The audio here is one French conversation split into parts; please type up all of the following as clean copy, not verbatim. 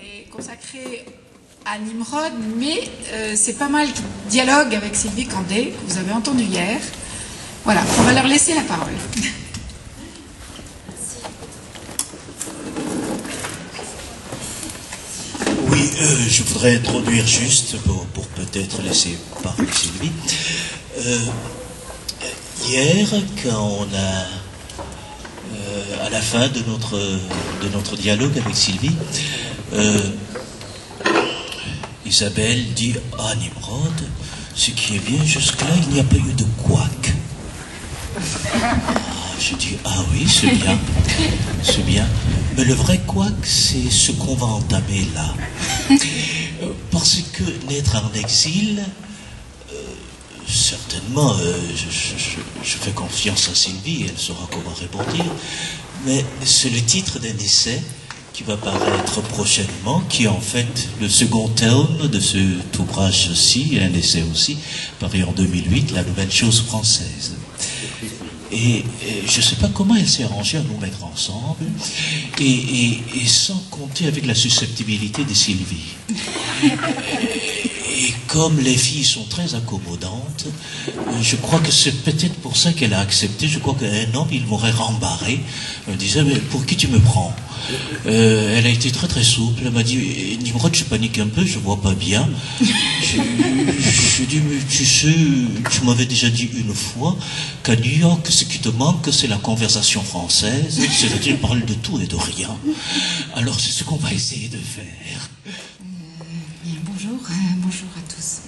est consacré à Nimrod, mais c'est pas mal qui dialogue avec Sylvie Candé, que vous avez entendu hier. Voilà, on va leur laisser la parole. Oui, je voudrais introduire juste, pour peut-être laisser parler Sylvie. Hier, quand on a, à la fin de notre dialogue avec Sylvie, Isabelle dit « Ah, Nimrod, ce qui est bien jusque-là, il n'y a pas eu de couac. » Je dis « Ah oui, c'est bien, c'est bien. Mais le vrai couac, c'est ce qu'on va entamer là. Parce que naître en exil, certainement, je fais confiance à Sylvie, elle saura comment répondre, mais c'est le titre d'un essai qui va paraître prochainement, qui est en fait le second tome de cet ouvrage-ci, un essai aussi, paru en 2008, La Nouvelle Chose française. Et je ne sais pas comment elle s'est arrangée à nous mettre ensemble, et sans compter avec la susceptibilité de Sylvie. Et comme les filles sont très accommodantes, je crois que c'est peut-être pour ça qu'elle a accepté. Je crois qu'un homme, il m'aurait rembarré. Elle me disait, mais pour qui tu me prends? Elle a été très très souple. Elle m'a dit, Nimrod, je panique un peu, je vois pas bien. Je dis, mais tu sais, tu m'avais déjà dit une fois qu'à New York, ce qui te manque, c'est la conversation française. C'est-à-dire, parle de tout et de rien. Alors, c'est ce qu'on va essayer de faire. Bonjour à tous.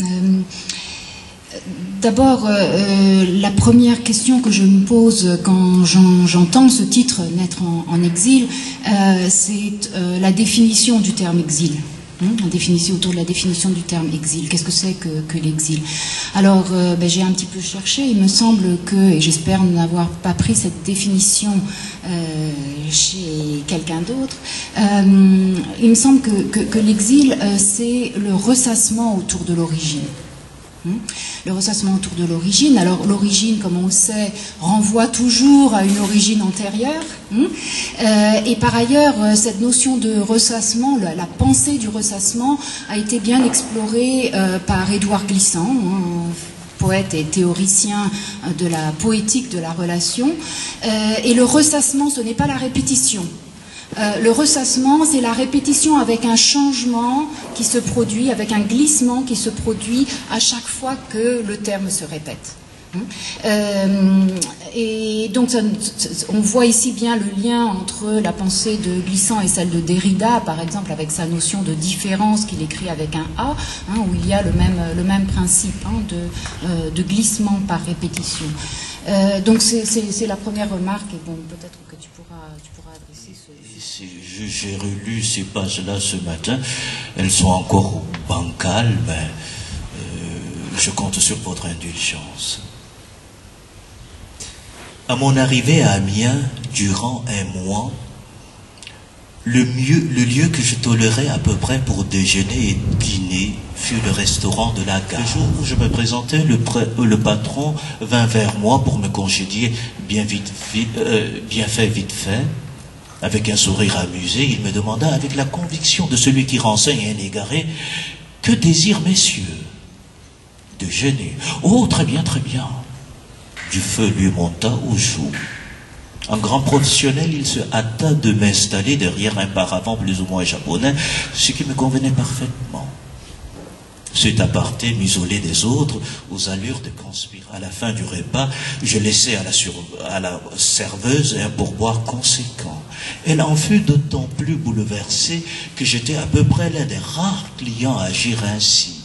D'abord, la première question que je me pose quand j'entends ce titre « Naître en exil », c'est la définition du terme exil. Autour de la définition du terme exil. Qu'est-ce que c'est que l'exil? Alors, j'ai un petit peu cherché. Il me semble que, et j'espère n'avoir pas pris cette définition chez quelqu'un d'autre, il me semble que l'exil, c'est le ressassement autour de l'origine. Le ressassement autour de l'origine. Alors l'origine, comme on le sait, renvoie toujours à une origine antérieure. Et par ailleurs, cette notion de ressassement, la pensée du ressassement, a été bien explorée par Édouard Glissant, poète et théoricien de la poétique de la relation. Et le ressassement, ce n'est pas la répétition. Le ressassement, c'est la répétition avec un changement qui se produit, avec un glissement qui se produit à chaque fois que le terme se répète. Et donc, on voit ici bien le lien entre la pensée de Glissant et celle de Derrida, par exemple, avec sa notion de différence qu'il écrit avec un A, où il y a le même principe de glissement par répétition. Donc, c'est la première remarque, et bon, peut-être que tu pourras adresser ce... J'ai relu ces pages-là ce matin, elles sont encore bancales, mais je compte sur votre indulgence. À mon arrivée à Amiens, durant un mois, le lieu que je tolérais à peu près pour déjeuner et dîner fut le restaurant de la gare. Le jour où je me présentais, le patron vint vers moi pour me congédier bien fait, vite fait. Avec un sourire amusé, il me demanda avec la conviction de celui qui renseigne un égaré, « Que désirent messieurs ?» « Déjeuner. »« Oh, très bien, très bien. » Du feu lui monta aux joues. En grand professionnel, il se hâta de m'installer derrière un paravent plus ou moins japonais, ce qui me convenait parfaitement. Cet aparté m'isolait des autres aux allures de conspirer. À la fin du repas, je laissai à la serveuse un pourboire conséquent. Elle en fut d'autant plus bouleversée que j'étais à peu près l'un des rares clients à agir ainsi.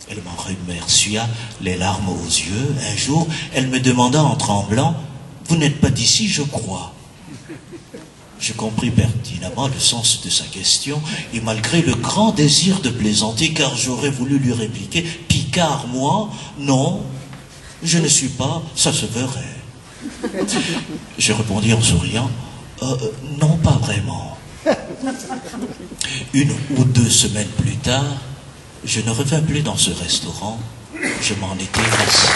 Elle m'en remercia, les larmes aux yeux. Un jour, elle me demanda en tremblant, « Vous n'êtes pas d'ici, je crois ?» Je compris pertinemment le sens de sa question, et malgré le grand désir de plaisanter, car j'aurais voulu lui répliquer, « Picard, moi? Non, je ne suis pas, ça se verrait. » Je répondis en souriant, « Non, pas vraiment. » 1 ou 2 semaines plus tard, je ne revins plus dans ce restaurant, je m'en étais lassé.